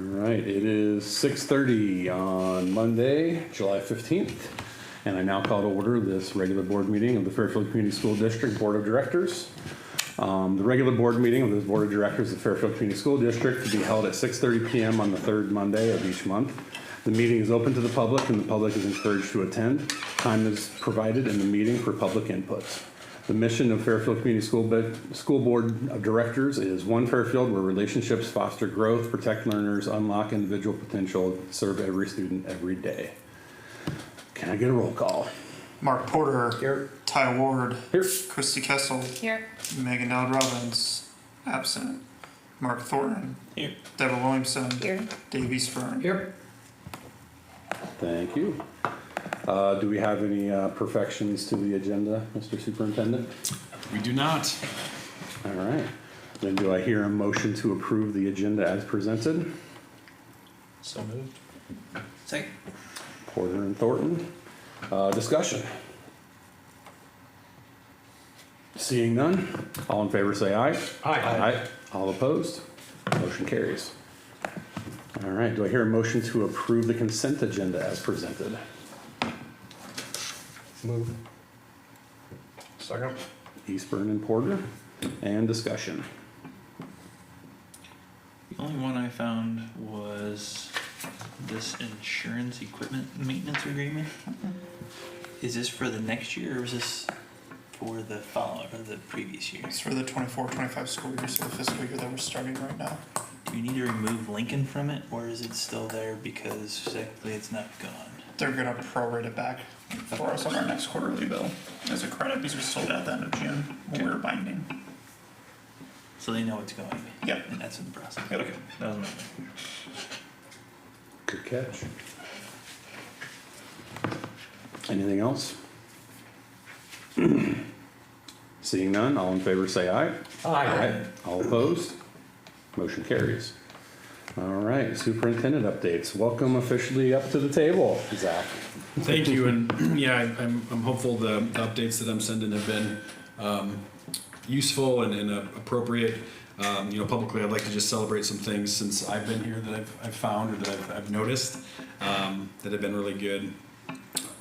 right, it is 6:30 on Monday, July 15th, and I now call to order this regular board meeting of the Fairfield Community School District Board of Directors. The regular board meeting of the Board of Directors of the Fairfield Community School District to be held at 6:30 p.m. on the third Monday of each month. The meeting is open to the public and the public is encouraged to attend. Time is provided in the meeting for public input. The mission of Fairfield Community School Board of Directors is one Fairfield where relationships foster growth, protect learners, unlock individual potential, serve every student every day. Can I get a roll call? Mark Porter. Here. Ty Ward. Here. Christy Kessel. Here. Megan Dowd Robbins. Absent. Mark Thornton. Here. Deborah Williamson. Here. Dave Eastburn. Here. Thank you. Do we have any perfections to the agenda, Mr. Superintendent? We do not. All right. Then do I hear a motion to approve the agenda as presented? So moved. Second. Porter and Thornton. Discussion. Seeing none, all in favor say aye. Aye. All opposed? Motion carries. All right, do I hear a motion to approve the consent agenda as presented? Move. Second. Eastburn and Porter, and discussion. The only one I found was this insurance equipment maintenance agreement. Is this for the next year or is this for the the previous year? It's for the 24-25 school year, so the fiscal year that we're starting right now. Do you need to remove Lincoln from it or is it still there because technically it's not gone? They're gonna prorate it back for us on our next quarterly bill as a credit because we sold it at the end of June when we were binding. So they know it's going. Yep. And that's in the process. Yep. Okay, that was my thing. Good catch. Anything else? Seeing none, all in favor say aye. Aye. All opposed? Motion carries. All right, superintendent updates. Welcome officially up to the table, Zach. Thank you, and yeah, I'm hopeful the updates that I'm sending have been useful and appropriate. Publicly, I'd like to just celebrate some things since I've been here that I've found or that I've noticed that have been really good.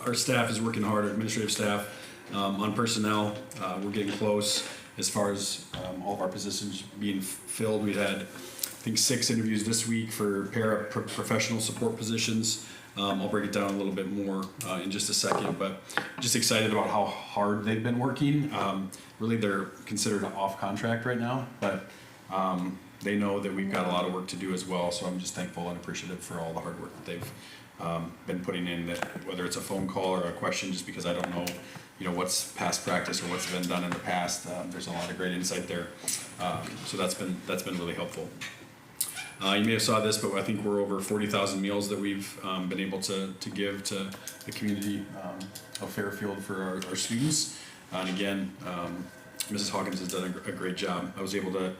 Our staff is working hard, our administrative staff, on personnel. We're getting close as far as all of our positions being filled. We've had, I think, 6 interviews this week for professional support positions. I'll break it down a little bit more in just a second, but just excited about how hard they've been working. Really, they're considered off contract right now, but they know that we've got a lot of work to do as well, so I'm just thankful and appreciative for all the hard work that they've been putting in, that whether it's a phone call or a question, just because I don't know what's past practice or what's been done in the past. There's a lot of great insight there, so that's been really helpful. You may have saw this, but I think we're over 40,000 meals that we've been able to give to the community of Fairfield for our students. And again, Mrs. Hawkins has done a great job. I was able to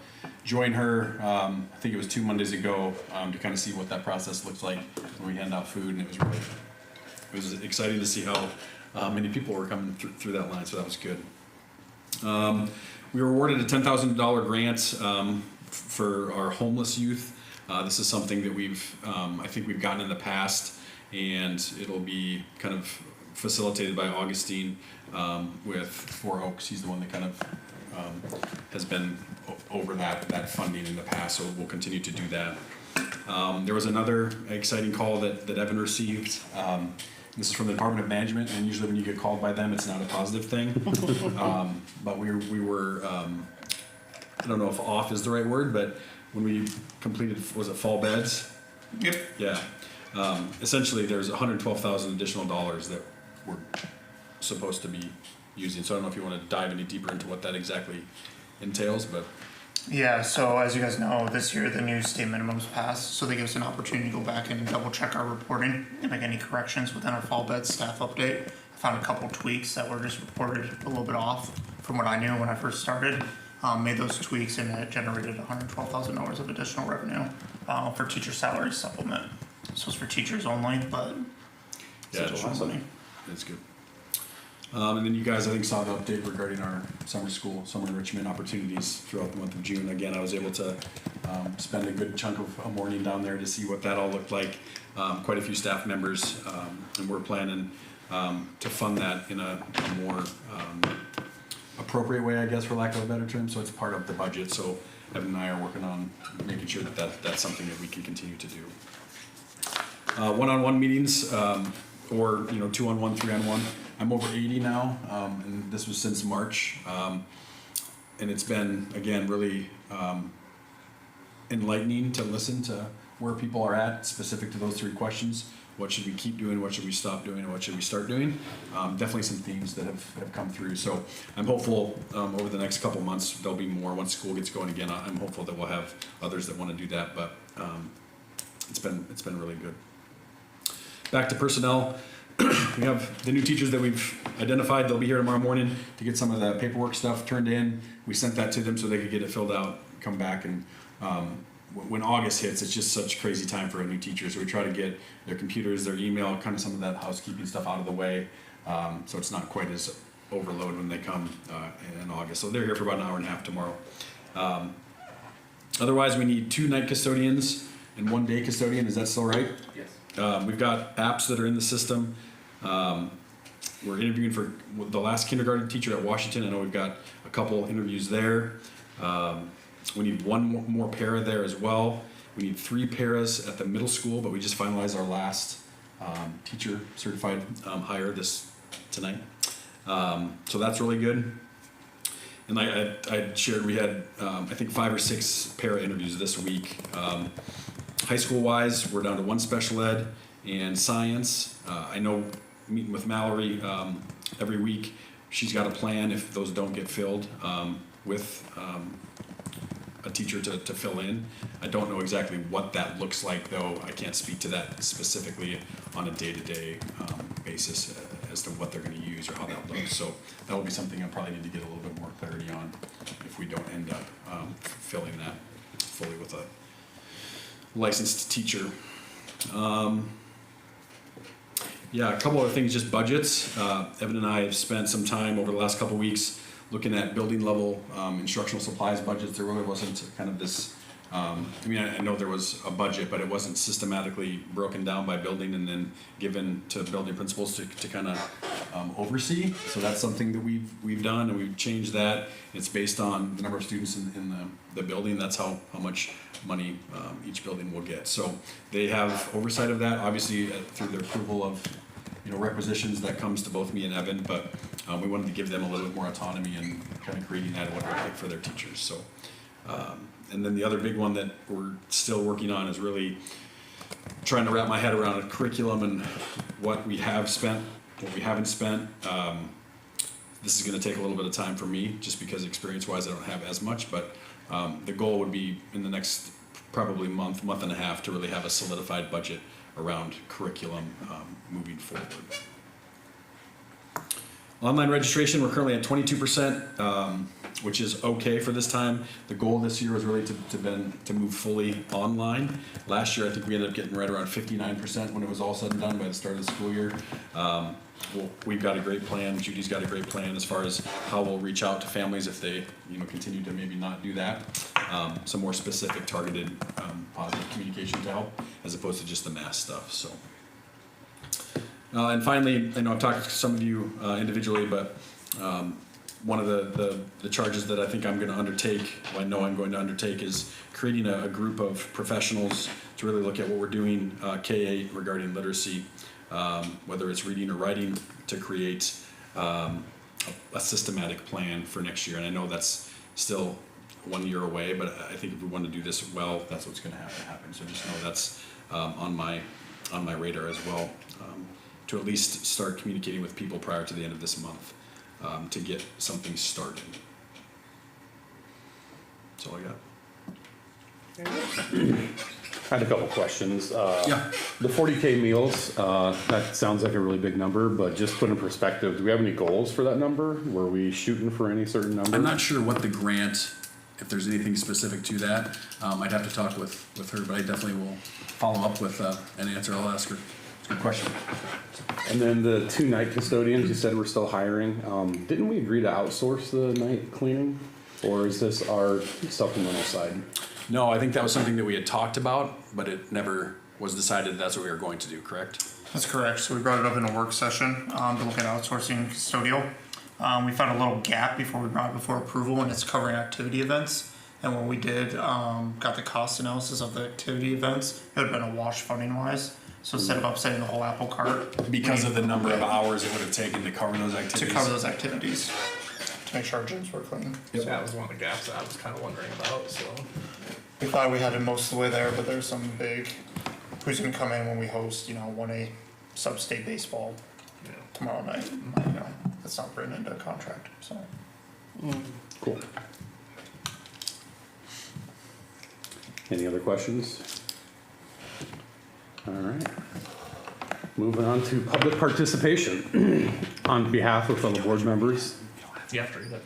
join her, I think it was 2 Mondays ago, to kind of see what that process looks like when we hand out food, and it was exciting to see how many people were coming through that line, so that was good. We were awarded a $10,000 grant for our homeless youth. This is something that I think we've gotten in the past, and it'll be kind of facilitated by Augustine with Four Oaks. He's the one that kind of has been over that funding in the past, so we'll continue to do that. There was another exciting call that Evan received. This is from the Department of Management, and usually when you get called by them, it's not a positive thing. But we were I don't know if off is the right word, but when we completed, was it fall beds? Yep. Yeah. Essentially, there's $112,000 additional dollars that we're supposed to be using. So I don't know if you want to dive any deeper into what that exactly entails, but. Yeah, so as you guys know, this year the new state minimums passed, so they give us an opportunity to go back and double check our reporting and make any corrections within our fall bed staff update. I found a couple tweaks that were just reported a little bit off from what I knew when I first started. Made those tweaks and it generated $112,000 of additional revenue for teacher salary supplement. So it's for teachers only, but Yeah, it's a lot of money. That's good. And then you guys, I think, saw the update regarding our summer enrichment opportunities throughout the month of June. Again, I was able to spend a good chunk of a morning down there to see what that all looked like. Quite a few staff members, and we're planning to fund that in a more appropriate way, I guess, for lack of a better term. So it's part of the budget. So Evan and I are working on making sure that that's something that we can continue to do. One-on-one meetings, or 2-on-1, 3-on-1. I'm over 80 now, and this was since March. And it's been, again, really enlightening to listen to where people are at, specific to those 3 questions. What should we keep doing? What should we stop doing? And what should we start doing? Definitely some themes that have come through. So I'm hopeful over the next couple months there'll be more. Once school gets going again, I'm hopeful that we'll have others that want to do that. But it's been really good. Back to personnel. We have the new teachers that we've identified. They'll be here tomorrow morning to get some of the paperwork stuff turned in. We sent that to them so they could get it filled out, come back, and when August hits, it's just such a crazy time for a new teacher. So we try to get their computers, their email, kind of some of that housekeeping stuff out of the way, so it's not quite as overload when they come in August. So they're here for about an hour and a half tomorrow. Otherwise, we need 2 night custodians and 1 day custodian. Is that still right? Yes. We've got apps that are in the system. We're interviewing for the last kindergarten teacher at Washington. I know we've got a couple interviews there. We need 1 more para there as well. We need 3 paras at the middle school, but we just finalized our last teacher certified hire tonight. So that's really good. And I shared we had I think 5 or 6 para interviews this week. High school wise, we're down to 1 special ed and science. I know meeting with Mallory every week, she's got a plan if those don't get filled with a teacher to fill in. I don't know exactly what that looks like though. I can't speak to that specifically on a day-to-day basis as to what they're going to use or how that looks. So that will be something I probably need to get a little bit more clarity on if we don't end up filling that fully with a licensed teacher. Yeah, a couple other things, just budgets. Evan and I have spent some time over the last couple weeks looking at building level instructional supplies budgets. There really wasn't kind of this, I know there was a budget, but it wasn't systematically broken down by building and then given to building principals to kind of oversee. So that's something that we've done, and we've changed that. It's based on the number of students in the building. That's how much money each building will get. So they have oversight of that, obviously through their approval of requisitions that comes to both me and Evan, but we wanted to give them a little bit more autonomy and kind of creating that and what it would take for their teachers. So, and then the other big one that we're still working on is really trying to wrap my head around a curriculum and what we have spent, what we haven't spent. This is going to take a little bit of time for me just because experience-wise I don't have as much, but the goal would be in the next probably month and a half to really have a solidified budget around curriculum moving forward. Online registration, we're currently at 22%, which is okay for this time. The goal this year was really to move fully online. Last year, I think we ended up getting right around 59% when it was all said and done by the start of the school year. Well, we've got a great plan. Judy's got a great plan as far as how we'll reach out to families if they, continue to maybe not do that. Some more specific, targeted, positive communication to help, as opposed to just the mass stuff. So, and finally, I know I've talked to some of you individually, but one of the charges that I think I'm going to undertake, well, I know I'm going to undertake, is creating a group of professionals to really look at what we're doing K-8 regarding literacy. Whether it's reading or writing, to create a systematic plan for next year. And I know that's still 1 year away, but I think if we want to do this well, that's what's going to have to happen. So just know that's on my radar as well, to at least start communicating with people prior to the end of this month to get something started. That's all I got. I had a couple questions. Yeah. The 40K meals, that sounds like a really big number, but just put in perspective, do we have any goals for that number? Were we shooting for any certain number? I'm not sure what the grant, if there's anything specific to that. I'd have to talk with her, but I definitely will follow up with an answer. I'll ask her. It's a good question. And then the 2 night custodians, you said we're still hiring. Didn't we agree to outsource the night cleaning? Or is this our supplemental side? No, I think that was something that we had talked about, but it never was decided that's what we were going to do, correct? That's correct. So we brought it up in a work session to look at outsourcing custodial. We found a little gap before we brought it before approval, and it's covering activity events. And when we did got the cost analysis of the activity events, it would have been a wash funding wise. So instead of upsetting the whole apple cart, Because of the number of hours it would have taken to cover those to activities. cover those activities, to make sure our gyms were clean. So that was one of the gaps that I was kind of wondering about, so. We thought we had it most of the way there, but there's some big, who's gonna come in when we host, 1A sub-state baseball Yeah. tomorrow night. That's not written into a contract, so. Cool. Any other questions? All right. Moving on to public participation. On behalf of fellow board members, You have to read it.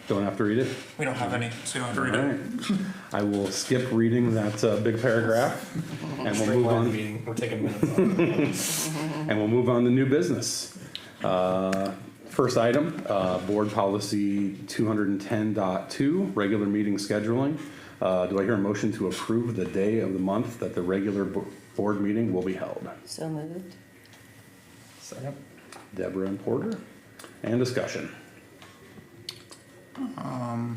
don't have to read it? We don't have any, so you don't have to read All it. right. I will skip reading that big paragraph and we'll move Streamline the on. meeting, we're taking minutes on it. And we'll move on to new business. First item, board policy 210.2, regular meeting scheduling. Do I hear a motion to approve the day of the month that the regular board meeting will be held? So moved. Second. Deborah and Porter, and discussion. I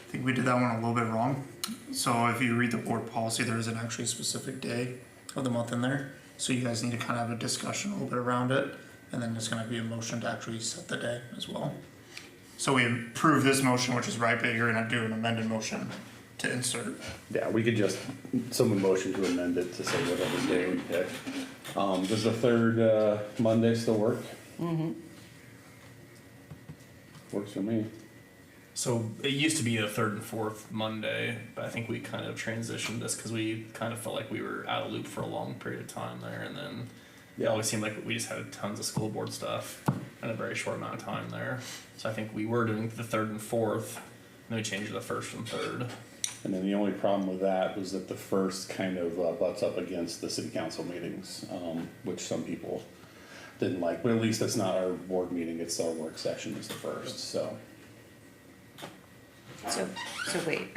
think we did that one a little bit wrong. So if you read the board policy, there is an actually specific day of the month in there. So you guys need to kind of have a discussion a little bit around it. And then there's gonna be a motion to actually set the day as well. So we approve this motion, which is right, but you're gonna do an amended motion to insert. Yeah, we could just, someone motion to amend it to say whatever day we pick. Does the third Monday still work? Works for me. So it used to be a third and fourth Monday, but I think we kind of transitioned this because we kind of felt like we were out of loop for a long period of time there, and then it always seemed like we just had tons of school board stuff in a very short amount of time there. So I think we were doing the third and fourth, and then we changed to the first and third. And then the only problem with that was that the first kind of butts up against the city council meetings, which some people didn't like, but at least it's not our board meeting, it's our work session is the first, so. So wait.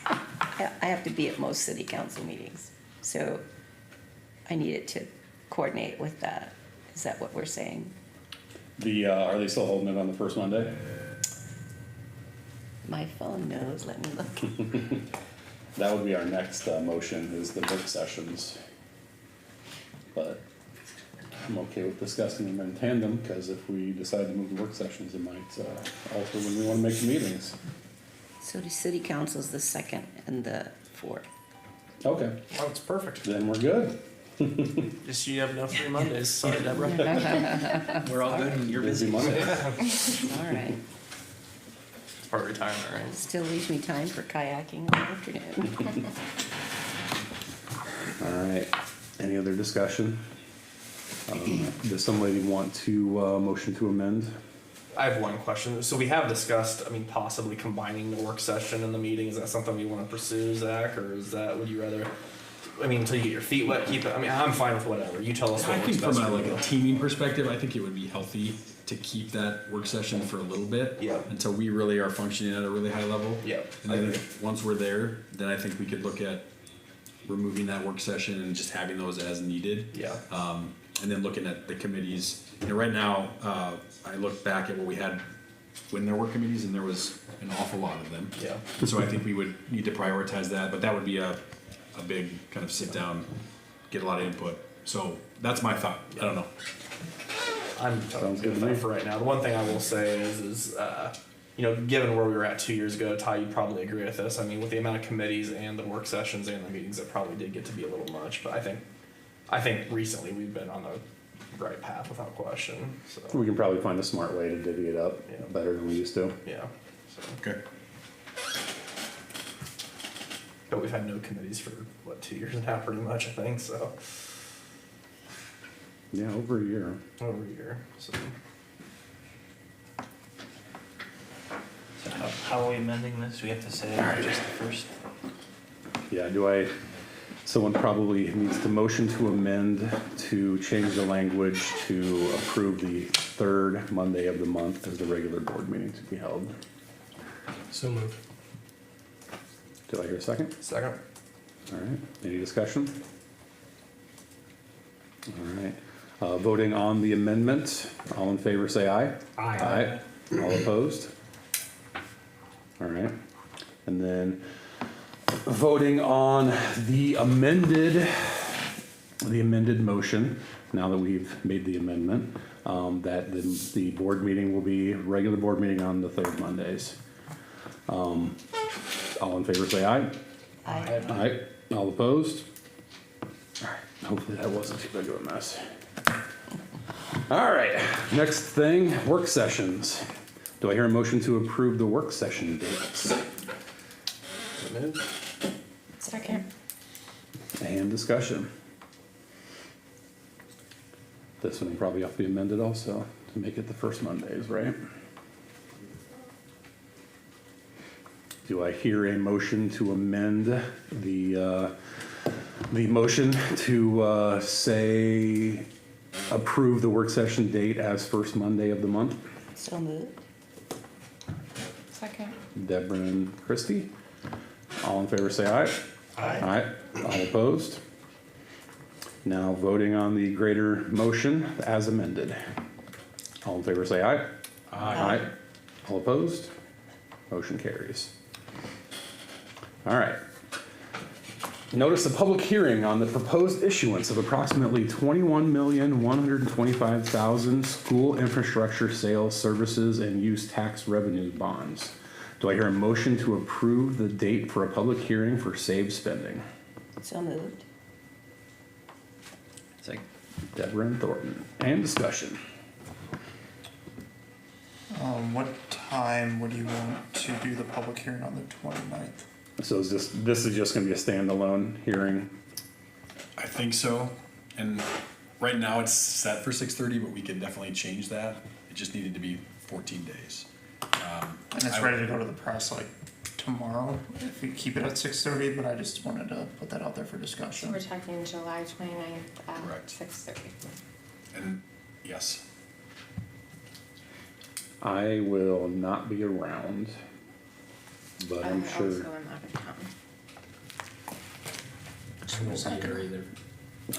I have to be at most city council meetings, so I needed to coordinate with that. Is that what we're saying? Are they still holding it on the first Monday? My phone knows, let me look. That would be our next motion, is the work sessions. But I'm okay with discussing them in tandem, because if we decide to move the work sessions, it might alter when we want to make the meetings. So the city council's the second and the fourth. Okay, Oh, it's perfect. then we're good. Just you have no free Mondays. Sorry, Deborah. We're all good and you're busy. Monday. All right. It's part of retirement, right? Still leaves me time for kayaking in the afternoon. All right, any other discussion? Does somebody want to motion to amend? I have one question. So we have discussed, possibly combining the work session and the meeting. Is that something we want to pursue, Zach, or is that, would you rather, until you get your feet wet, keep it? I'm fine with whatever. You tell us what I works think from best a, for like you. a teaming perspective, I think it would be healthy to keep that work session for a little bit. Yeah. Until we really are functioning at a really high level. Yeah, And I then agree. once we're there, then I think we could look at removing that work session and just having those as needed. Yeah. And then looking at the committees. Right now, I look back at what we had when there were committees, and there was an awful lot of them. Yeah. And so I think we would need to prioritize that, but that would be a big kind of sit down, get a lot of input. So that's my thought. I don't know. I'm Sounds totally good good to with me. that for right now. The one thing I will say is given where we were at 2 years ago, Ty, you'd probably agree with this. With the amount of committees and the work sessions and the meetings, it probably did get to be a little much. But I think recently we've been on the right path without question. So We can probably find a smart way to divvy it up Yeah. better than we used to. yeah. So, Okay. but we've had no committees for 2 years now, pretty much. I think so. Yeah, over a year. Over a year. So So how are we amending this? We have to say just the first. Yeah, Someone probably needs to motion to amend to change the language to approve the third Monday of the month as the regular board meeting to be held. So moved. Do I hear a second? Second. All right, any discussion? All right, voting on the amendment, all in favor say aye. Aye. All opposed? All right, and then voting on the amended motion, now that we've made the amendment, that the board meeting will be, regular board meeting on the third Mondays. All in favor say aye. Aye. Aye. All opposed? All right, hopefully that wasn't too big of a mess. All right, next thing, work sessions. Do I hear a motion to approve the work session dates? So moved. Second. And discussion. This one will probably have to be amended also to make it the first Mondays, right? Do I hear a motion to amend the motion to say approve the work session date as first Monday of the month? So moved. Second. Deborah and Christie. All in favor say aye. Aye. Aye. All opposed? Now voting on the greater motion as amended. All in favor say aye. Aye. All opposed? Motion carries. All right. Notice a public hearing on the proposed issuance of approximately 21,125,000 school infrastructure sales, services, and use tax revenue bonds. Do I hear a motion to approve the date for a public hearing for saved spending? So moved. Second. Deborah and Thornton. And discussion. What time would you want to do the public hearing on the 29th? So is this is just gonna be a standalone hearing? I think so. And right now it's set for 6:30, but we could definitely change that. It just needed to be 14 days. And it's ready to go to the press like tomorrow, if we keep it at 6:30, but I just wanted to put that out there for So discussion. we're talking July 29th at Correct. 6:30. And yes, I will not be around, but I'm I sure. also am out of town.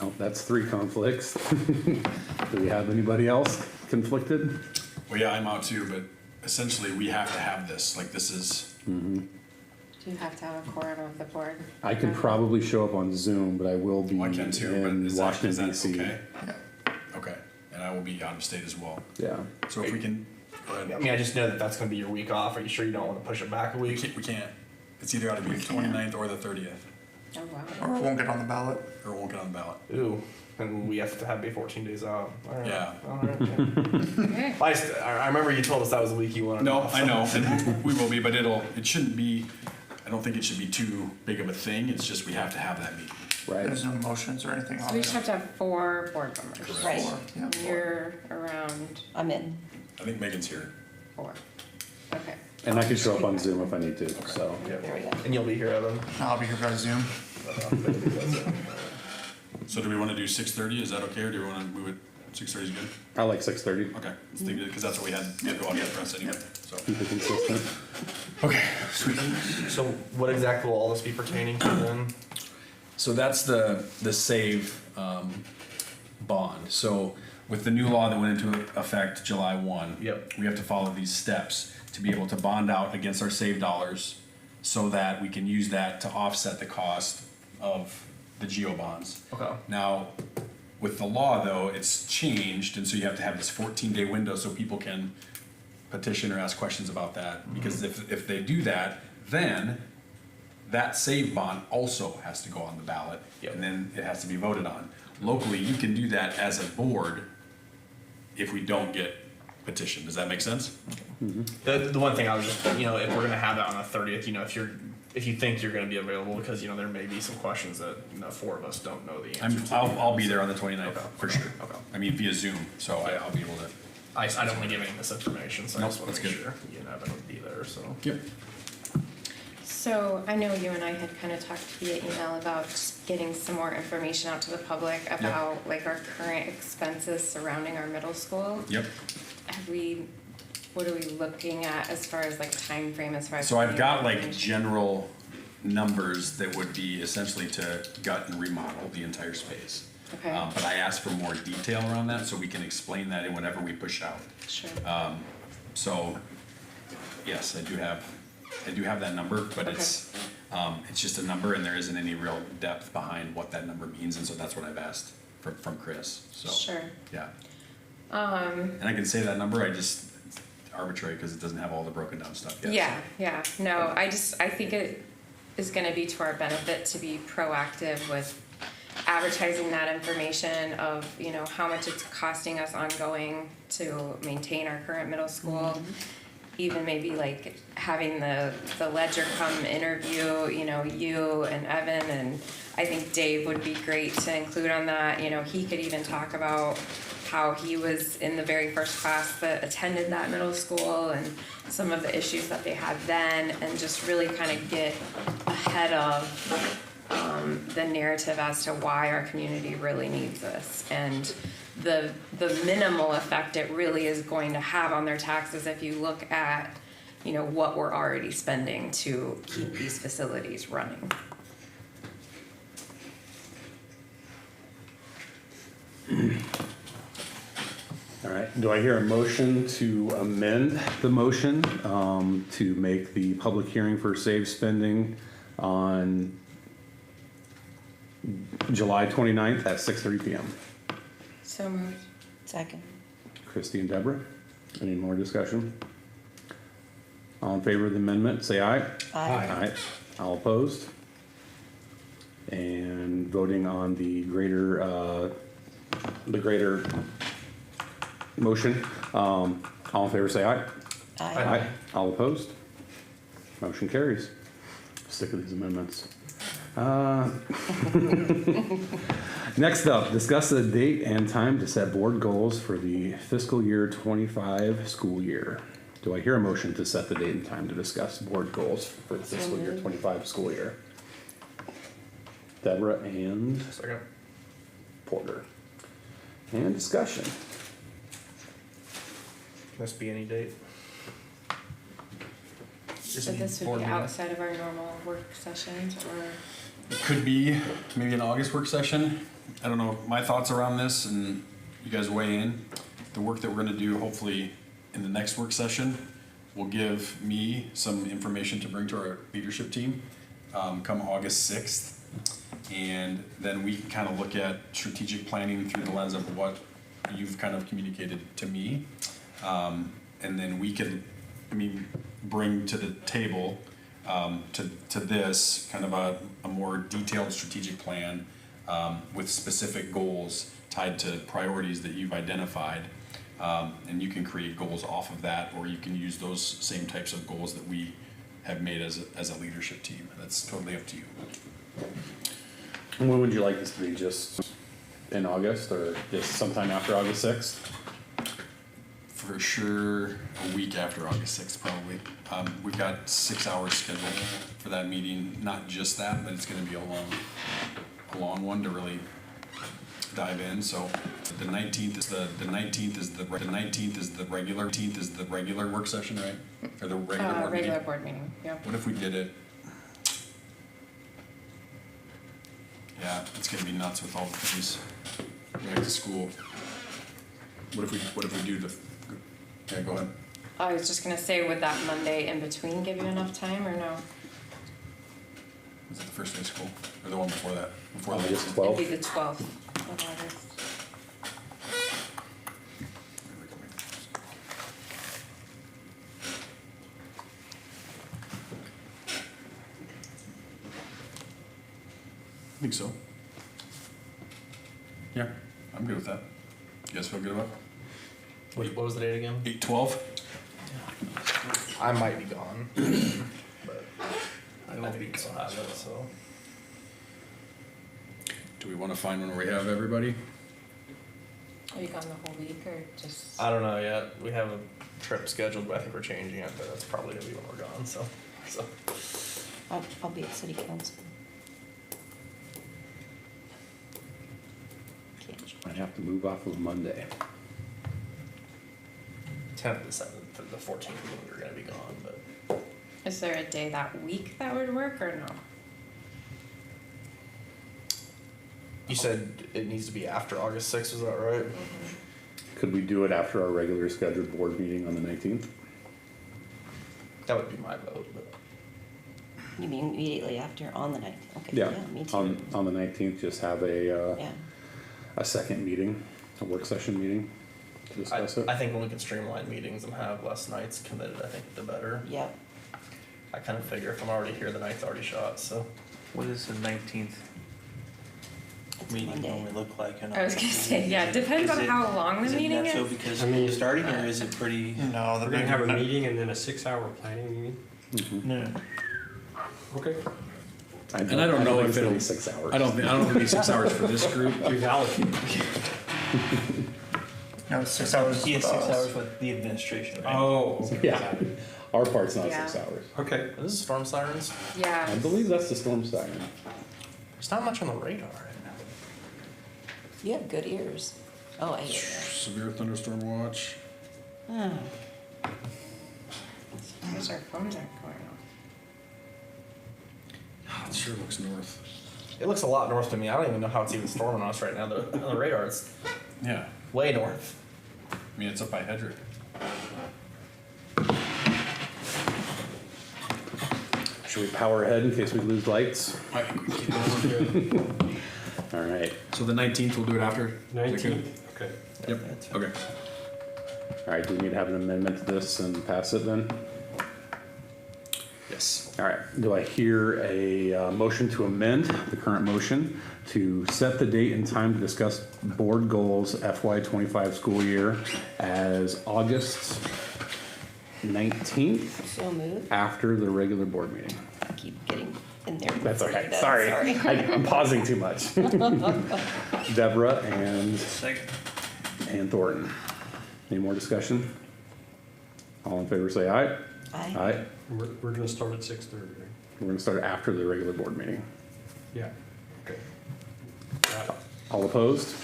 Oh, that's 3 conflicts. Do we have anybody else conflicted? well, yeah, I'm out too, but essentially we have to have this. Like this is, Do you have to have a quorum of the board? I could probably show up on Zoom, but I will be I can too, but in is Washington that DC. okay? Yeah. Okay, and I will be out of state as well. Yeah. So if we can, go ahead. I mean, I just know that that's gonna be your week off. Are you sure you don't wanna push it back a We week? can't, we can't. It's either gotta be the 29th or the 30th, Oh, wow. Or it won't get on the ballot. or it won't get on the ballot. Ooh, and we have to have be 14 days out. Alright. Yeah. Alright, yeah. Okay. I remember you told us that was the week you wanted. No, off, I so- know, and we will be, but it shouldn't be, I don't think it should be too big of a thing. It's just we have to have that meeting. Right. There's no motions or anything So on we it. just have to have 4 board members. Right. Four, yeah, four. You're around I'm in. I think Megan's here. 4. Okay. And I can show up on Zoom if I need to, so. Yep. There we go. And you'll be here, Evan. I'll be here by Zoom. So do we wanna do 6:30? Is that okay, or do we wanna move it, 6:30 is good? I like 6:30. Okay, let's think, because that's what we had to go on the press anyway, so. Keep it consistent. Okay, sweet. So what exactly will all this be pertaining to then? So that's the save bond. So with the new law that went into effect July 1, Yep. we have to follow these steps to be able to bond out against our save dollars so that we can use that to offset the cost of the GEO bonds. Okay. Now, with the law though, it's changed, and so you have to have this 14-day window so people can petition or ask questions about that. Because if they do that, then that save bond also has to go on the ballot, Yep. and then it has to be voted on. Locally, you can do that as a board if we don't get petitioned. Does that make sense? The one thing I was just, if we're gonna have that on the 30th, if you think you're gonna be available, because there may be some questions that 4 of us don't know the answer to. I'll be there on the 29th, Okay. for sure. Okay. I mean, via Zoom, so I'll be able to. I don't want to give any misinformation, so I Nope, just want that's to make good. sure you and Evan would be there. So Yep. So I know you and I had kind of talked via email about just getting some more information out to the public about like our current expenses surrounding our middle school. Yep. What are we looking at as far as like time frame as far as? So I've getting got like information? general numbers that would be essentially to gut and remodel the entire space. Okay. But I asked for more detail around that so we can explain that in whatever we push out. Sure. So, yes, I do have that number, but it's just a number and there isn't any real depth behind what that number means, and so that's what I've asked from Chris, so. Sure. Yeah. And I can say that number, it's arbitrary because it doesn't have all the broken down stuff yet. Yeah. No, I think it is gonna be to our benefit to be proactive with advertising that information of, you know, how much it's costing us ongoing to maintain our current middle school. Even maybe like having the ledger come interview, you know, you and Evan, and I think Dave would be great to include on that. You know, he could even talk about how he was in the very first class that attended that middle school and some of the issues that they had then, and just really kind of get ahead of the narrative as to why our community really needs this, and the minimal effect it really is going to have on their taxes if you look at, you know, what we're already spending to keep these facilities running. All right, do I hear a motion to amend the motion to make the public hearing for save spending on July 29th at 6:30 PM? So moved. Second. Christie and Deborah, any more discussion? All in favor of the amendment, say aye. Aye. All opposed? And voting on the greater motion, all in favor, say aye. Aye. All opposed? Motion carries. Stick with these amendments. Next up, discuss the date and time to set board goals for the fiscal year 25 school year. Do I hear a motion to set the date and time to discuss board goals for the fiscal year 25 school year? Deborah and Second. Porter. And discussion. Can this be any date? So this would be outside of our normal work sessions, or? It could be maybe an August work session. I don't know, my thoughts around this, and you guys weigh in. The work that we're gonna do, hopefully, in the next work session, will give me some information to bring to our leadership team, come August 6th. And then we can kind of look at strategic planning through the lens of what you've kind of communicated to me. And then we can, bring to the table, to this kind of a more detailed strategic plan, with specific goals tied to priorities that you've identified. And you can create goals off of that, or you can use those same types of goals that we have made as a leadership team. That's totally up to you. When would you like this to be? Just in August or just sometime after August 6th? For sure, a week after August 6th, probably. We've got 6 hours scheduled for that meeting. Not just that, but it's going to be a long one to really dive in. So the 19th is the regular work session, right? Or the regular board meeting. Regular board meeting, yeah. What if we did it? Yeah, it's gonna be nuts with all the things back to school. What if we do the? Yeah, go ahead. I was just gonna say, would that Monday in between give you enough time, or no? Was it the first day of school or the one before that? Before that? August It'd 12th? be the 12th of August. I think so. Yeah, I'm good with that. You guys feel good about What was the date again? 8/12? I might be gone, but I don't think so. Have it, so. Do we want to find one where we have everybody? Are you gone the whole week, or just? I don't know yet. We have a trip scheduled, but I think we're changing it. But that's probably gonna be when we're gone. So. I'll be at city council. Can't. I have to move off of Monday. 10th and 7th and the 14th we were gonna be gone, but Is there a day that week that would work or no? you said it needs to be after August 6th, is that right? Could we do it after our regular scheduled board meeting on the 19th? That would be my vote, but You mean immediately after, on the 9th? Okay, Yeah, me too. on the 19th, just have Yeah, a second meeting, a work session meeting to discuss it. I think when we can streamline meetings and have less nights committed, I think the better. yep. I kind of figure if I'm already here, the night's already shot, so. What does the 19th It's meeting Monday. normally look like? I was gonna say, yeah, it depends on how long the meeting Is it is. not so because I mean, starting, or is it pretty? No, We're gonna have a meeting and then a 6-hour planning meeting? Mhm. No. Okay. And I don't know think if it's gonna be it'll- 6 hours. I don't think it'll be 6 hours for this group. We've allocated. No, it's 6 hours. Yeah, with 6 us. hours with the administration, right? Oh. Yeah, our part's not Yeah. 6 hours. Okay. This is storm sirens. Yeah. I believe that's the storm siren. There's not much on the radar right now. You have good ears. Oh, I hear Severe thunderstorm watch. that. Because our phones aren't going off. It sure looks north. It looks a lot north to me. I don't even know how it's even storming on us right now. On the radar, it's Yeah. way north. I mean, it's up by Hedrick. Should we power ahead in case we lose lights? I think we keep going. All right, So the 19th, we'll do it after? Is that good? 19th, okay. Yep, okay. all right, do we need to have an amendment to this and pass it then? Yes. All right, do I hear a motion to amend the current motion to set the date and time to discuss board goals FY25 school year as August 19th So moved. after the regular board meeting? I keep getting in there. That's before okay, you do that. sorry. I'm pausing too much. Deborah Second. and Thornton. Any more discussion? All in favor say aye. Aye. Aye. We're gonna start at 6:30, right? We're gonna start after the regular board meeting. Yeah. Okay. All opposed?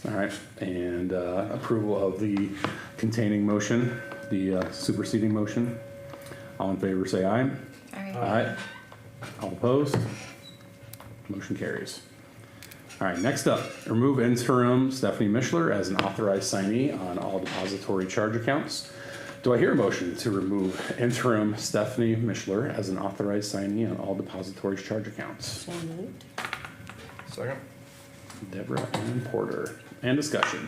All right, and approval of the containing motion, the superseding motion. All in favor say aye. Alright. Aye. All opposed? Motion carries. All right, next up, remove interim Stephanie Mishler as an authorized signee on all depository charge accounts. Do I hear a motion to remove interim Stephanie Mishler as an authorized signee on all depository charge accounts? So moved. Second. Deborah and Porter. And discussion.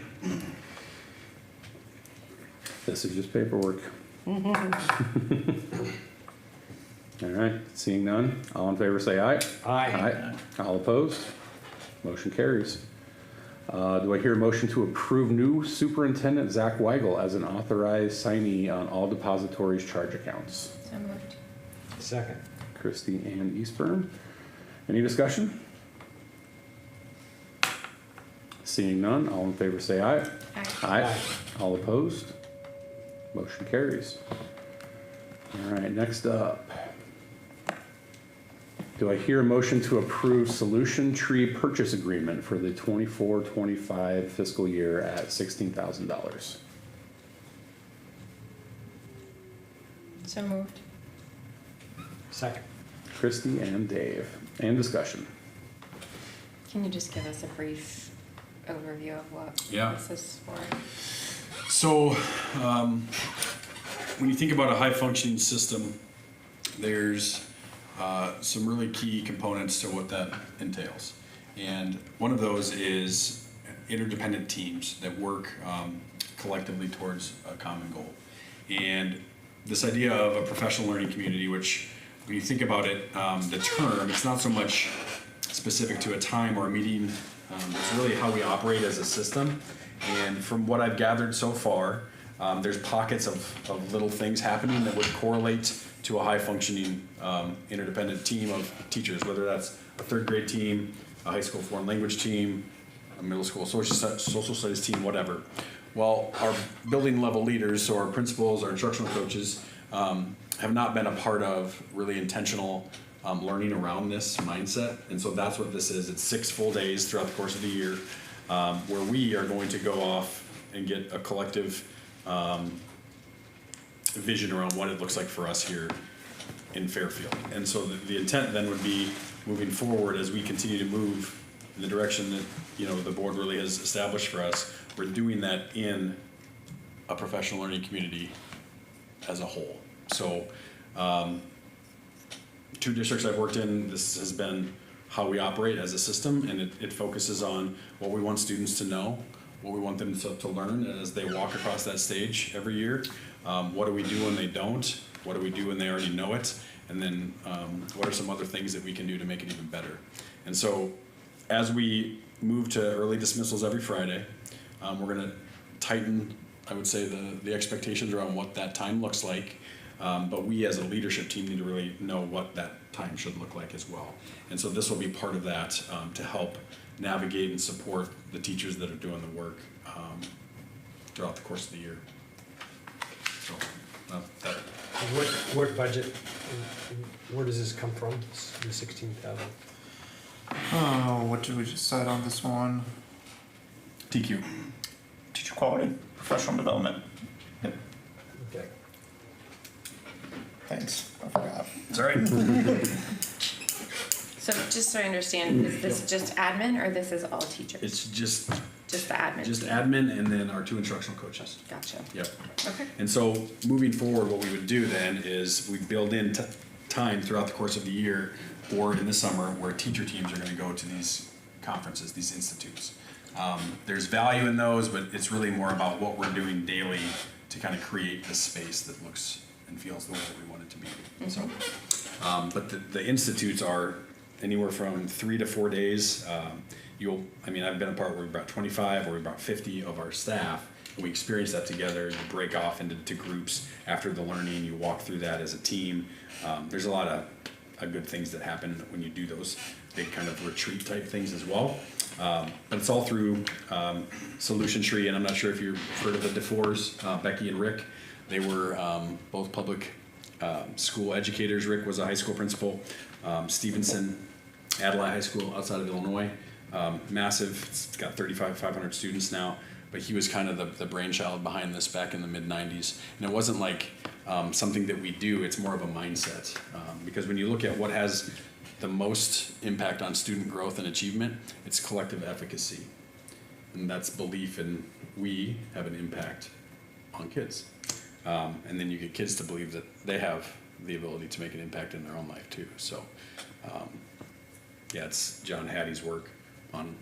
This is just paperwork. All right, seeing none, all in favor say aye. Aye. All opposed? Motion carries. Do I hear a motion to approve new superintendent Zach Weigel as an authorized signee on all depositories charge accounts? So moved. Second. Christie and Eastburn. Any discussion? Seeing none, all in favor say aye. Aye. Aye. All opposed? Motion carries. All right, next up. Do I hear a motion to approve Solution Tree purchase agreement for the 24-25 fiscal year at $16,000? So moved. Second. Christie and Dave. And discussion. Can you just give us a brief overview of what Yeah. this is for? So, when you think about a high functioning system, there's some really key components to what that entails. And one of those is interdependent teams that work collectively towards a common goal. And this idea of a professional learning community, which when you think about it, the term, it's not so much specific to a time or a meeting, it's really how we operate as a system. And from what I've gathered so far, there's pockets of little things happening that would correlate to a high functioning interdependent team of teachers, whether that's a third grade team, a high school foreign language team, a middle school social studies team, whatever. Well, our building level leaders, so our principals, our instructional coaches, have not been a part of really intentional learning around this mindset. And so that's what this is. It's 6 full days throughout the course of the year where we are going to go off and get a collective vision around what it looks like for us here in Fairfield. And so the intent then would be moving forward as we continue to move in the direction that, you know, the board really has established for us. We're doing that in a professional learning community as a whole. So 2 districts I've worked in, this has been how we operate as a system, and it focuses on what we want students to know, what we want them to learn as they walk across that stage every year. What do we do when they don't? What do we do when they already know it? And then what are some other things that we can do to make it even better? And so as we move to early dismissals every Friday, we're gonna tighten, I would say, the expectations around what that time looks like. But we as a leadership team need to really know what that time should look like as well. And so this will be part of that to help navigate and support the teachers that are doing the work throughout the course of the year. So that. What budget, where does this come from, the 16,000? Oh, what did we decide on this one? TQ. Teacher quality, professional development. Yep, Okay. thanks, I forgot. It's all right. So just so I understand, is this just admin or this is all teachers? It's just Just the admin? admin and then our 2 instructional coaches. Gotcha. Yep. Okay. And so moving forward, what we would do then is we build in time throughout the course of the year or in the summer where teacher teams are going to go to these conferences, these institutes. There's value in those, but it's really more about what we're doing daily to kind of create this space that looks and feels the way that we want it to be. So, but the institutes are anywhere from 3 to 4 days. I've been a part where we brought 25 or we brought 50 of our staff, and we experience that together. You break off into groups after the learning, you walk through that as a team. There's a lot of good things that happen when you do those big kind of retreat type things as well. But it's all through Solution Tree, and I'm not sure if you've heard of the DeFores, Becky and Rick. They were both public school educators. Rick was a high school principal. Stevenson, Adelaide High School outside of Illinois. Massive, it's got 500 students now, but he was kind of the brainchild behind this back in the mid-90s. And it wasn't like something that we do, it's more of a mindset. Because when you look at what has the most impact on student growth and achievement, it's collective efficacy. And that's belief in we have an impact on kids. And then you get kids to believe that they have the ability to make an impact in their own life too. So it's John Hattie's work on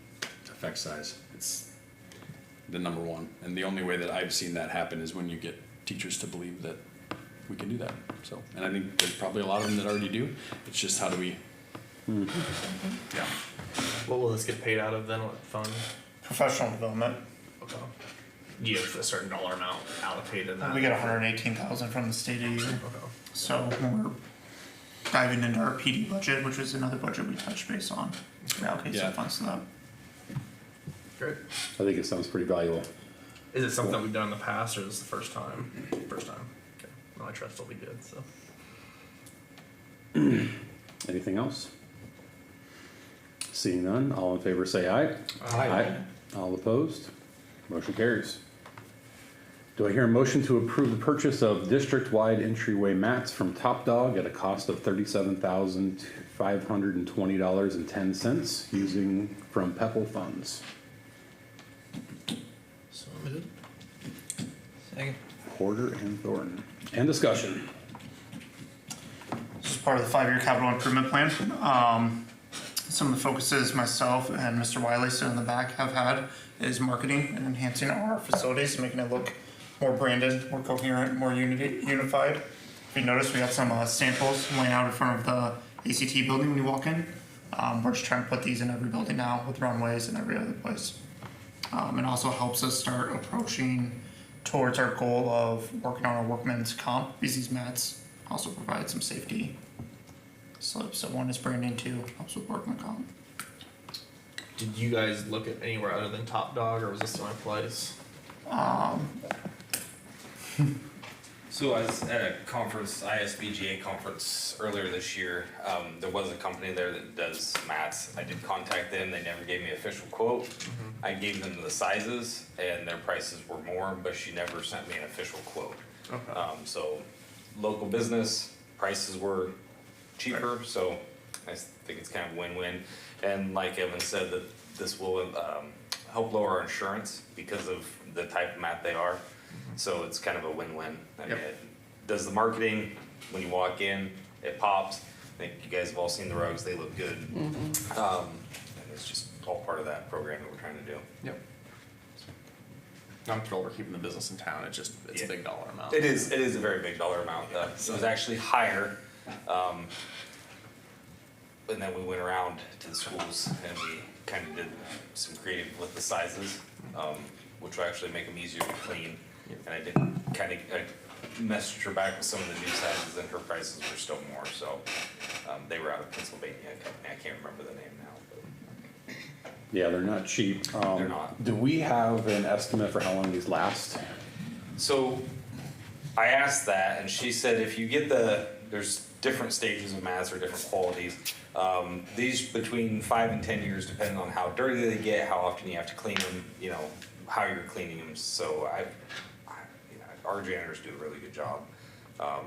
effect size. It's the number one. And the only way that I've seen that happen is when you get teachers to believe that we can do that. So, and I think there's probably a lot of them that already do. It's just how do we, yeah. What will this get paid out of then? What fund? Professional development, Okay. Do you have a certain dollar amount allocated in that? we get 118,000 from the state a year. Okay. So when we're diving into our PD budget, which is another budget we touched base on, we allocate Yeah. some funds to that. Great. I think it sounds pretty valuable. Is it something we've done in the past, or is this the first time? First time. Okay. Well, I trust it'll be good. So. Anything else? Seeing none, all in favor say aye. Aye. All opposed? Motion carries. Do I hear a motion to approve the purchase of district-wide entryway mats from Top Dog at a cost of $37,520.10 using from PEPAL funds? So moved. Second. Porter and Thornton. And discussion. This is part of the 5-year capital improvement plan. Some of the focuses myself and Mr. Wiley, sitting in the back, have had is marketing and enhancing our facilities, making it look more branded, more coherent, more unified. If you notice, we got some samples laying out in front of the ACT building when you walk in. We're just trying to put these in every building now with runways and every other place. It also helps us start approaching towards our goal of working on our workman's comp, because these mats also provide some safety slips. So one is branding, 2 helps with workman comp. Did you guys look at anywhere other than Top Dog, or was this the only place? So I was at a conference, ISBGA conference earlier this year. There was a company there that does mats. I did contact them. They never gave me an official quote. I gave them the sizes and their prices were more, but she never sent me an official quote. Okay. So local business, prices were cheaper, so I think it's kind of win-win. And like Evan said, that this will help lower our insurance because of the type of mat they are. So it's kind of a win-win. I mean, Yep. it does the marketing, when you walk in, it pops. I think you guys have all seen the rugs, they look good. And it's just all part of that program that we're trying to do. Yep. I'm thrilled we're keeping the business in town. It's Yeah. a big dollar amount. It is a very big dollar amount. It was actually higher. And then we went around to the schools and we kind of did some creative with the sizes, which will actually make them easier to clean. And I did I messaged her back with some of the new sizes and her prices were still more, so, they were out of Pennsylvania, I can't remember the name now, but. Yeah, they're not cheap. They're not. Do we have an estimate for how long these last? So I asked that and she said if you get there's different stages of mats or different qualities. These between 5 and 10 years depending on how dirty they get, how often you have to clean them, you know, how you're cleaning them. So our janitors do a really good job. I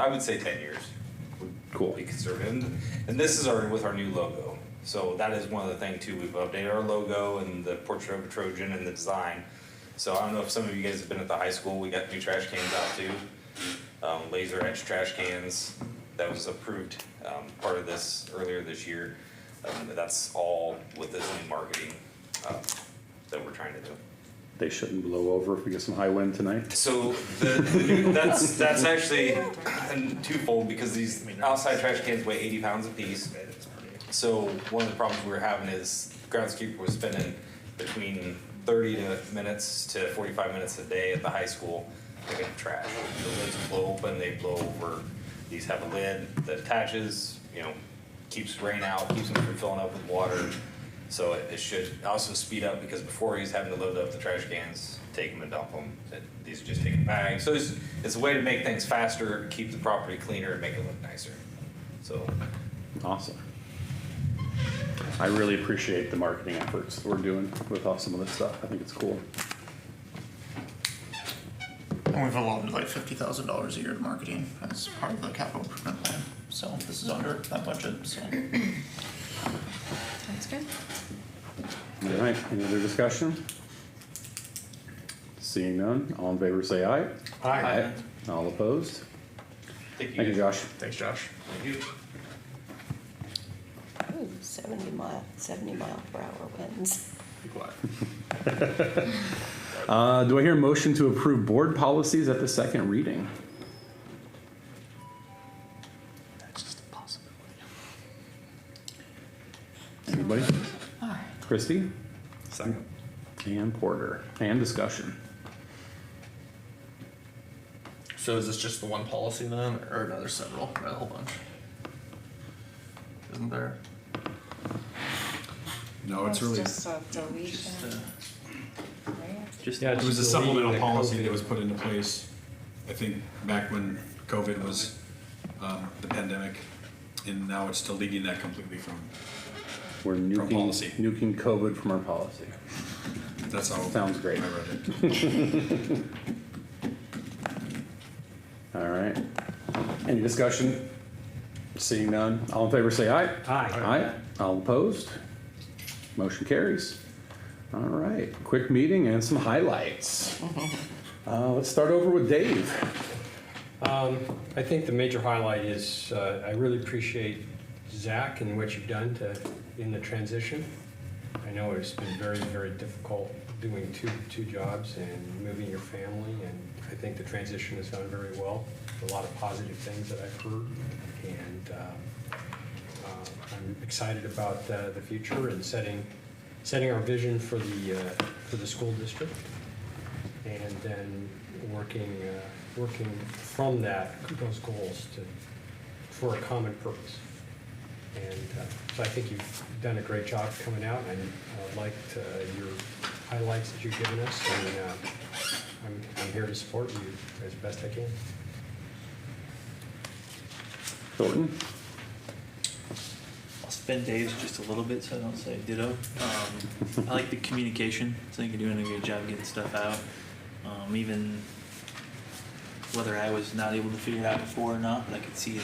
would say 10 years would Cool. be conservative. And this is with our new logo. So that is one of the things too, we've updated our logo and the portrait of a Trojan and the design. So I don't know if some of you guys have been at the high school, we got new trash cans out too. Laser etched trash cans, that was approved, part of this earlier this year. That's all with this new marketing, that we're trying to do. They shouldn't blow over if we get some high wind tonight. So the new, that's actually twofold because these outside trash cans weigh 80 pounds apiece. So one of the problems we were having is groundskeeper was spending between 30 minutes to 45 minutes a day at the high school picking up trash. The lids blow open, they blow over. These have a lid that attaches, you know, keeps rain out, keeps them from filling up with water. So it should also speed up because before he's having to load up the trash cans, take them and dump them. These are just taken bags. So it's a way to make things faster, keep the property cleaner, and make it look nicer. So Awesome. I really appreciate the marketing efforts we're doing with all some of this stuff. I think it's cool. And we've allotted like $50,000 a year to marketing as part of the capital improvement plan. So this is under that budget, so. That's good. All right, any other discussion? Seeing none, all in favor say aye. Aye. All opposed? thank Thank you, Josh. Thanks, Josh. Thank you. Ooh, 70 mile per hour winds. Be quiet. Do I hear a motion to approve board policies at the second reading? That's just a possibility. Anybody? Christie? Second. And Porter. And discussion. So is this just the one policy then, or no, there's several, right, a whole bunch? Isn't there? No, it's really, Just a deletion, right? Just Yeah, it was a Just supplemental deleting the policy COVID. that was put into place, I think, back when COVID was, the pandemic. And now it's deleting that completely from, We're policy. nuking COVID from our policy. that's how. Sounds great. I read it. All right. Any discussion? Seeing none, all in favor say aye. Aye. Aye. All opposed? Motion carries. All right, quick meeting and some highlights. Let's start over with Dave. I think the major highlight is, I really appreciate Zach and what you've done in the transition. I know it's been very, very difficult doing two jobs and moving your family, and I think the transition has gone very well. A lot of positive things that I've heard, and I'm excited about the future and setting our vision for the school district, and then working from those goals for a common purpose. And so I think you've done a great job coming out, and I liked your highlights that you've given us, and I'm here to support you as best I can. Thornton? I'll spend Dave's just a little bit, so I don't say ditto. I like the communication. I think you're doing a good job getting stuff out. Even whether I was not able to figure it out before or not, but I could see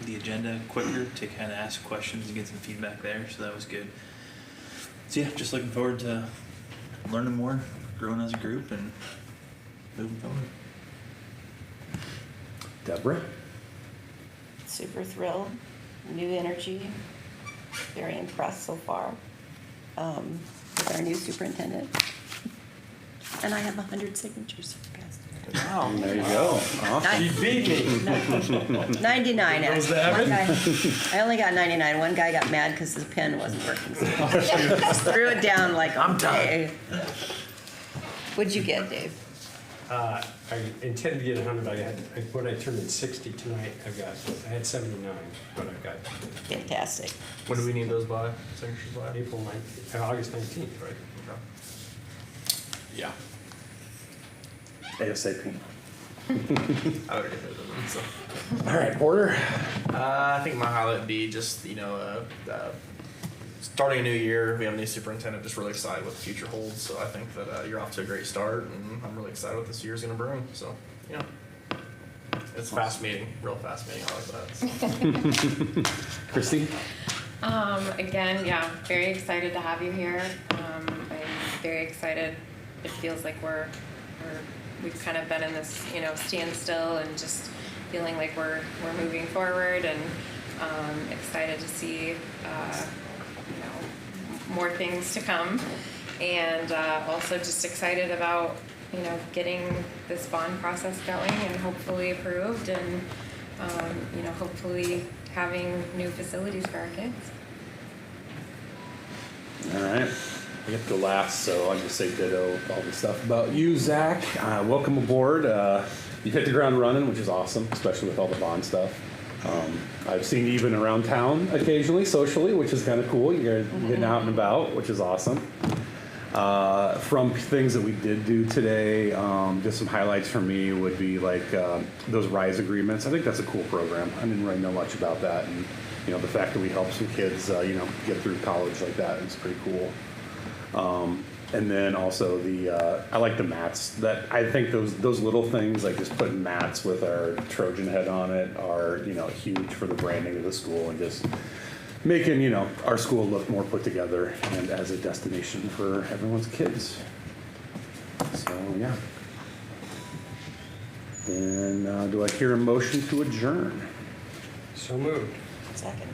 the agenda quicker to kind of ask questions and get some feedback there, so that was good. So yeah, just looking forward to learning more, growing as a group, and moving forward. Deborah? Super thrilled, new energy, very impressed so far with our new superintendent. And I have 100 signatures passed. Wow. There you go. Awesome. You beat me. 99 actually. One guy, I only got 99. One guy got mad because his pen wasn't working. So just threw it down like, I'm done. What'd you get, Dave? I intended to get 100. When I turned in 60 tonight, I had 79, but I've got Fantastic. When do we need those by? Signatures by? April 19th, August 19th, right? Yeah. ASAP. I already did them. So. All right, Porter. I think my highlight would be just starting a new year. We have a new superintendent. Just really excited what the future holds. So I think that you're off to a great start, and I'm really excited what this year's going to bring. So yeah, it's a fast meeting, real fast meeting. I like that. So. Christy? Again, yeah, very excited to have you here. I'm very excited. It feels like we've kind of been in this, standstill and just feeling like we're moving forward, and excited to see, more things to come, and also just excited about, getting this bond process going and hopefully approved, and hopefully having new facilities for our kids. All right. I get to go last, so I'll just say ditto all the stuff about you, Zach. Welcome aboard. You hit the ground running, which is awesome, especially with all the bond stuff. I've seen you even around town occasionally, socially, which is kind of cool. You're getting out and about, which is awesome. From things that we did do today, just some highlights for me would be like those RISE agreements. I think that's a cool program. I didn't really know much about that, and the fact that we help some kids, get through college like that is pretty cool. And then also I like the mats. That I think those little things, like just putting mats with our Trojan head on it, are huge for the branding of the school, and just making our school look more put together and as a destination for everyone's kids. So yeah. Then do I hear a motion to adjourn? So moved. Second.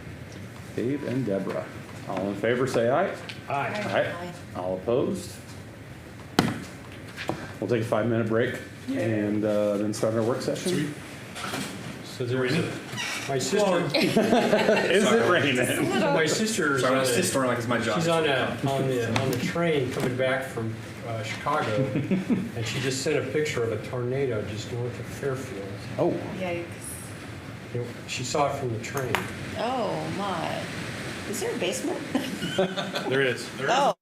Dave and Deborah. All in favor, say aye. Aye. Aye. All opposed? We'll take a 5-minute break and then start our work session. So there is my sister. Is it raining? My sister is Sorry, I on was just storing like it's my job. she's on the train coming back from Chicago, and she just sent a picture of a tornado just north of Fairfield. Oh, Yikes. She saw it from the train. Oh, my. Is there a basement? There is. Oh.